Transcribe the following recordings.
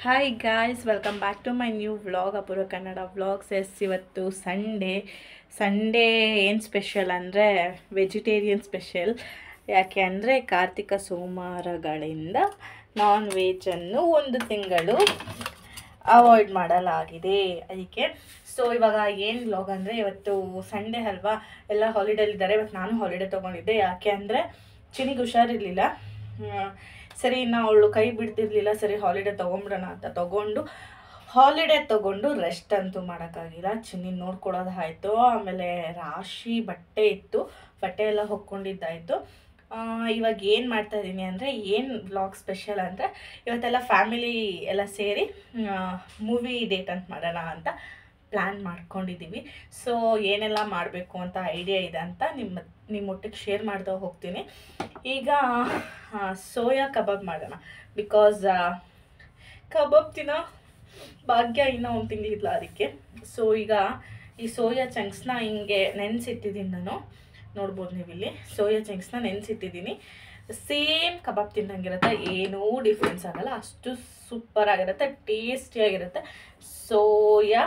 Hi guys, welcome back to my new vlog, Apoorva Kannada vlogs. ಇವತ್ತು Sunday ಏನು special ಅಂದರೆ vegetarian special. ಯಾಕೆ ಅಂದರೆ ಕಾರ್ತಿಕ ಸೋಮವಾರಗಳಿಂದ ನಾನ್ ವೆಜ್ಜನ್ನು 1 ತಿಂಗಳು ಅವಾಯ್ಡ್ ಮಾಡಲಾಗಿದೆ. ಅದಕ್ಕೆ ಸೊ ಇವಾಗ ಏನು ವ್ಲಾಗ್ ಅಂದರೆ, ಇವತ್ತು ಸಂಡೇ ಅಲ್ವಾ, ಎಲ್ಲ ಹಾಲಿಡೇಲಿದ್ದಾರೆ. ಇವತ್ತು ನಾನು ಹಾಲಿಡೇ ತೊಗೊಂಡಿದ್ದೆ. ಯಾಕೆ ಅಂದರೆ ಚಿನಿಗೆ ಹುಷಾರಿರಲಿಲ್ಲ. ಸರಿ, ನಾವು ಅವಳು ಕೈ ಬಿಡ್ತಿರ್ಲಿಲ್ಲ. ಸರಿ, ಹಾಲಿಡೇ ತೊಗೊಂಬಿಡೋಣ ಅಂತ ತೊಗೊಂಡು ರೆಸ್ಟ್ ಅಂತೂ ಮಾಡೋಕ್ಕಾಗಿಲ್ಲ. ಚಿನ್ನಿ ನೋಡ್ಕೊಳ್ಳೋದಾಯಿತು. ಆಮೇಲೆ ರಾಶಿ ಬಟ್ಟೆ ಇತ್ತು, ಬಟ್ಟೆ ಎಲ್ಲ ಹೊಕ್ಕೊಂಡಿದ್ದಾಯಿತು. ಇವಾಗ ಏನು ಮಾಡ್ತಾಯಿದ್ದೀನಿ ಅಂದರೆ, ಏನು ವ್ಲಾಗ್ ಸ್ಪೆಷಲ್ ಅಂದರೆ, ಇವತ್ತೆಲ್ಲ ಫ್ಯಾಮಿಲಿ ಎಲ್ಲ ಸೇರಿ ಮೂವಿ ಡೇಟ್ ಅಂತ ಮಾಡೋಣ ಅಂತ ಪ್ಲ್ಯಾನ್ ಮಾಡ್ಕೊಂಡಿದ್ದೀವಿ. ಸೊ ಏನೆಲ್ಲ ಮಾಡಬೇಕು ಅಂತ ಐಡಿಯಾ ಇದೆ ಅಂತ ನಿಮ್ಮೊಟ್ಟಿಗೆ ಶೇರ್ ಮಾಡ್ತಾ ಹೋಗ್ತೀನಿ. ಈಗ ಸೋಯಾ ಕಬಾಬ್ ಮಾಡೋಣ. ಬಿಕಾಸ್ ಕಬಾಬ್ ತಿನ್ನೋ ಭಾಗ್ಯ ಇನ್ನೂ 1 ತಿಂಗಳಿಲ್ಲ ಅದಕ್ಕೆ. ಸೊ ಈಗ ಈ ಸೋಯಾ ಚಂಕ್ಸ್ನ ಹಿಂಗೆ ನೆನೆಸಿಟ್ಟಿದ್ದೀನಿ ನಾನು. ನೋಡ್ಬೋದು ನೀವಿಲ್ಲಿ ಸೋಯಾ ಚಂಕ್ಸ್ನ ನೆನೆಸಿಟ್ಟಿದ್ದೀನಿ. ಸೇಮ್ ಕಬಾಬ್ ತಿನ್ನಂಗಿರುತ್ತೆ, ಏನೂ ಡಿಫ್ರೆನ್ಸ್ ಆಗೋಲ್ಲ. ಅಷ್ಟು ಸೂಪರಾಗಿರುತ್ತೆ, ಟೇಸ್ಟಿಯಾಗಿರುತ್ತೆ ಸೋಯಾ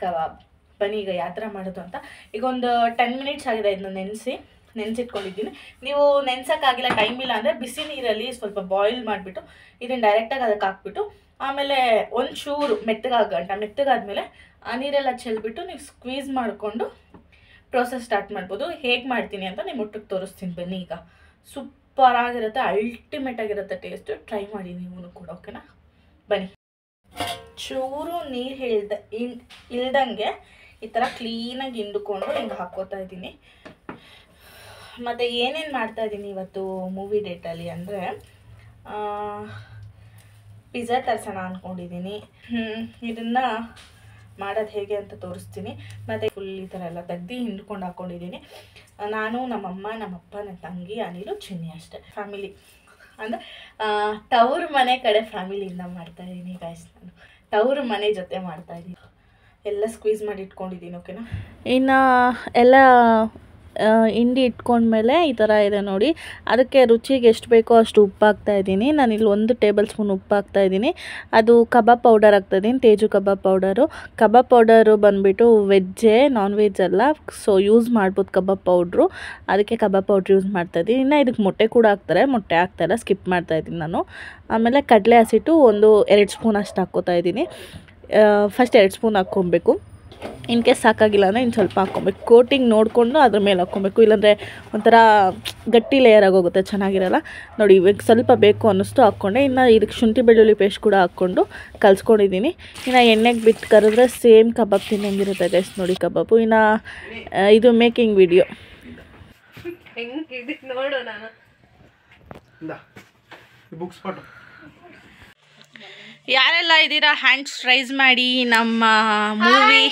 ಕಬಾಬ್. ಬನ್ನಿ ಈಗ ಯಾವ ಥರ ಮಾಡೋದು ಅಂತ. ಈಗ ಒಂದು 10 ಮಿನಿಟ್ಸ್ ಆಗಿದೆ ಇದನ್ನ ನೆನೆಸಿಟ್ಕೊಂಡಿದ್ದೀನಿ. ನೀವು ನೆನೆಸೋಕ್ಕಾಗಿಲ್ಲ, ಟೈಮ್ ಇಲ್ಲ ಅಂದರೆ ಬಿಸಿ ನೀರಲ್ಲಿ ಸ್ವಲ್ಪ ಬಾಯ್ಲ್ ಮಾಡಿಬಿಟ್ಟು ಇದನ್ನು ಡೈರೆಕ್ಟಾಗಿ ಅದಕ್ಕೆ ಹಾಕ್ಬಿಟ್ಟು ಆಮೇಲೆ ಒಂಚೂರು ಮೆತ್ತಗಾದ್ಮೇಲೆ ಆ ನೀರೆಲ್ಲ ಚೆಲ್ಬಿಟ್ಟು ನೀವು ಸ್ಕ್ವೀಸ್ ಮಾಡಿಕೊಂಡು ಪ್ರೋಸೆಸ್ ಸ್ಟಾರ್ಟ್ ಮಾಡ್ಬೋದು. ಹೇಗೆ ಮಾಡ್ತೀನಿ ಅಂತ ನಿಮ್ಮ ಒಟ್ಟಿಗೆ ತೋರಿಸ್ತೀನಿ. ಬನ್ನಿ ಈಗ. ಸೂಪರಾಗಿರುತ್ತೆ, ಅಲ್ಟಿಮೇಟ್ ಆಗಿರುತ್ತೆ ಟೇಸ್ಟು. ಟ್ರೈ ಮಾಡಿ ನೀವು ಕೂಡ, ಓಕೆನಾ? ಬನ್ನಿ. ಚೂರು ನೀರು ಇಲ್ದಂಗೆ ಈ ಥರ ಕ್ಲೀನಾಗಿ ಹಿಂಡ್ಕೊಂಡು ಹಿಂಗೆ ಹಾಕ್ಕೋತಾ ಇದ್ದೀನಿ. ಮತ್ತು ಏನೇನು ಮಾಡ್ತಾಯಿದ್ದೀನಿ ಇವತ್ತು ಮೂವಿ ಡೇಟಲ್ಲಿ ಅಂದರೆ, ಪಿಜ್ಜಾ ತರಿಸೋಣ ಅಂದ್ಕೊಂಡಿದ್ದೀನಿ. ಇದನ್ನು ಮಾಡೋದು ಹೇಗೆ ಅಂತ ತೋರಿಸ್ತೀನಿ. ಮತ್ತು ಫುಲ್ ಈ ಥರ ಎಲ್ಲ ತೆಗ್ದು ಹಿಂಡ್ಕೊಂಡು ಹಾಕ್ಕೊಂಡಿದ್ದೀನಿ. ನಾನು, ನಮ್ಮಮ್ಮ, ನಮ್ಮಪ್ಪ, ನನ್ನ ತಂಗಿ, ಅನಿಲು, ಚಿನ್ನಿ ಅಷ್ಟೇ. ಫ್ಯಾಮಿಲಿ ಅಂದರೆ ತವ್ರ ಮನೆ ಕಡೆ ಫ್ಯಾಮಿಲಿಯಿಂದ ಮಾಡ್ತಾಯಿದ್ದೀನಿ ಗಾಯ್ಸ್. ನಾನು ತವ್ರ ಮನೆ ಜೊತೆ ಮಾಡ್ತಾಯಿದ್ದೀನಿ. ಎಲ್ಲ ಸ್ಕ್ವೀಸ್ ಮಾಡಿ ಇಟ್ಕೊಂಡಿದ್ದೀನಿ, ಓಕೆನಾ? ಇನ್ನು ಎಲ್ಲ ಹಿಂಡಿ ಇಟ್ಕೊಂಡ್ಮೇಲೆ ಈ ಥರ ಇದೆ ನೋಡಿ. ಅದಕ್ಕೆ ರುಚಿಗೆ ಎಷ್ಟು ಬೇಕೋ ಅಷ್ಟು ಉಪ್ಪು ಹಾಕ್ತಾಯಿದ್ದೀನಿ. ನಾನಿಲ್ಲಿ 1 ಟೇಬಲ್ ಸ್ಪೂನ್ ಉಪ್ಪು ಹಾಕ್ತಾಯಿದ್ದೀನಿ. ಅದು ಕಬಾಬ್ ಪೌಡರ್ ಹಾಕ್ತಾಯಿದ್ದೀನಿ, ತೇಜು ಕಬಾಬ್ ಪೌಡರು. ಕಬಾಬ್ ಪೌಡರು ಬಂದುಬಿಟ್ಟು ವೆಜ್ಜೇ, ನಾನ್ ವೆಜ್ ಅಲ್ಲ. ಸೊ ಯೂಸ್ ಮಾಡ್ಬೋದು ಕಬಾಬ್ ಪೌಡ್ರು, ಅದಕ್ಕೆ ಕಬಾಬ್ ಪೌಡ್ರ್ ಯೂಸ್ ಮಾಡ್ತಾಯಿದ್ದೀನಿ. ಇನ್ನು ಇದಕ್ಕೆ ಮೊಟ್ಟೆ ಕೂಡ ಹಾಕ್ತಾರೆ, ಮೊಟ್ಟೆ ಹಾಕ್ತಾಯಿಲ್ಲ, ಸ್ಕಿಪ್ ಮಾಡ್ತಾಯಿದ್ದೀನಿ ನಾನು. ಆಮೇಲೆ ಕಡಲೆ ಹಸಿಟ್ಟು 2 ಸ್ಪೂನ್ ಅಷ್ಟು ಹಾಕ್ಕೋತಾಯಿದ್ದೀನಿ. ಫಸ್ಟ್ 2 ಸ್ಪೂನ್ ಹಾಕ್ಕೊಬೇಕು. ಇನ್ ಕೇಸ್ ಸಾಕಾಗಿಲ್ಲ ಅಂದರೆ ಇನ್ನು ಸ್ವಲ್ಪ ಹಾಕ್ಕೊಬೇಕು. ಕೋಟಿಂಗ್ ನೋಡಿಕೊಂಡು ಅದ್ರ ಮೇಲೆ ಹಾಕ್ಕೊಬೇಕು, ಇಲ್ಲಾಂದರೆ ಒಂಥರ ಗಟ್ಟಿ ಲೇಯರ್ ಆಗೋಗುತ್ತೆ, ಚೆನ್ನಾಗಿರಲ್ಲ. ನೋಡಿ, ಇವಾಗ ಸ್ವಲ್ಪ ಬೇಕು ಅನ್ನಿಸ್ತು ಹಾಕ್ಕೊಂಡೆ. ಇನ್ನು ಇದಕ್ಕೆ ಶುಂಠಿ ಬೆಳ್ಳುಳ್ಳಿ ಪೇಸ್ಟ್ ಕೂಡ ಹಾಕ್ಕೊಂಡು ಕಲಿಸ್ಕೊಂಡಿದ್ದೀನಿ. ಇನ್ನು ಎಣ್ಣೆಗೆ ಬಿಟ್ಟು ಕರೆದ್ರೆ ಸೇಮ್ ಕಬಾಬ್ ತಿನ್ನಂಗಿರುತ್ತೆ ಗೈಸ್. ನೋಡಿ ಕಬಾಬು. ಇನ್ನು ಇದು ಮೇಕಿಂಗ್ ವಿಡಿಯೋ ನೋಡು. ನಾನು ಯಾರೆಲ್ಲ ಇದ್ದೀರಾ ಹ್ಯಾಂಡ್ಸ್ ರೈಸ್ ಮಾಡಿ. ನಮ್ಮ movie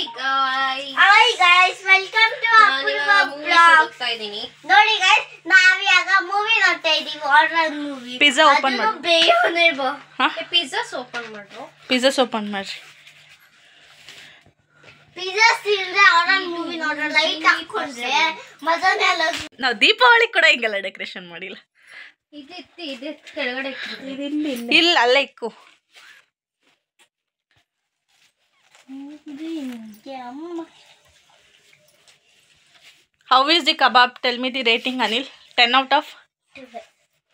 welcome to Apoorva blogs. ನೋಡಿ ಗೈಸ್, ನಾವೀಗ ಮೂವಿ ನೋಡ್ತಾ ಇದೀವಿ. Horror movie. ಪಿಜ್ಜಾ ಓಪನ್ ಮಾಡಿ. ಪಿಜ್ಜಾಸ್ ಓಪನ್ ಮಾಡ್ರಿ. ಪಿಜ್ಜಾಸ್ ತಿಂದ್ರೆ ಹಾರರ್ ಮೂವಿ ನೋಡ್ರೆ ಲೈಟ್ ಹಾಕೊಂಡ್ರೆ ಮಜಾನೇ ಅಲ್ಲ. ನಾವು ದೀಪಾವಳಿ ಕೂಡ ಹಿಂಗೆಲ್ಲ ಡೆಕೋರೇಷನ್ ಮಾಡಿಲ್ಲ. ಇದೆ ಕೆಳಗಡೆ ಇಲ್ಲ, ಅಲ್ಲೇ ಇಕ್ಕು. How is the kebab? Tell me the rating, Anil. 10 out of?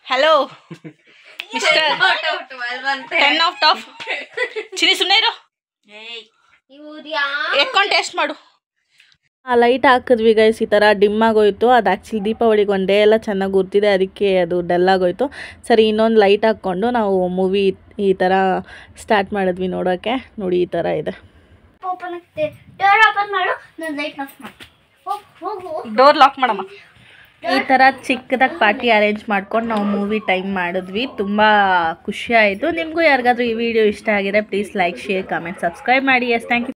Hello, Mr. 10 out of? Chini ಸುಮ್ಮನೆ ಇರು. ಎಕ್ಕೊಂಡು ಟೇಸ್ಟ್ ಮಾಡು. ಲೈಟ್ ಹಾಕಿದ್ವಿ ಗೈಸ್, ಈ ಥರ ಡಿಮ್ ಆಗೋಯ್ತು. ಅದು ಆ್ಯಕ್ಚುಲಿ ದೀಪಾವಳಿಗೆ ಒಂದು ಡೇ ಎಲ್ಲ ಚೆನ್ನಾಗಿ ಗುರ್ತಿದೆ, ಅದಕ್ಕೆ ಅದು ಡಲ್ ಆಗೋಯ್ತು. ಸರಿ, ಇನ್ನೊಂದು ಲೈಟ್ ಹಾಕ್ಕೊಂಡು ನಾವು ಮೂವಿ ಈ ಥರ ಸ್ಟಾರ್ಟ್ ಮಾಡಿದ್ವಿ ನೋಡೋಕ್ಕೆ. ನೋಡಿ, ಈ ಥರ ಇದೆ. ಡೋರ್ ಲಾಕ್ ಮಾಡಮ್ಮ. ಈ ಥರ ಚಿಕ್ಕದಾಗಿ ಪಾರ್ಟಿ ಅರೇಂಜ್ ಮಾಡ್ಕೊಂಡು ನಾವು ಮೂವಿ ಟೈಮ್ ಮಾಡಿದ್ವಿ. ತುಂಬ ಖುಷಿ ಆಯಿತು. ನಿಮಗೂ ಯಾರಿಗಾದ್ರೂ ಈ ವಿಡಿಯೋ ಇಷ್ಟ ಆಗಿದೆ please like, share, comment, subscribe ಮಾಡಿ. Yes, thank you.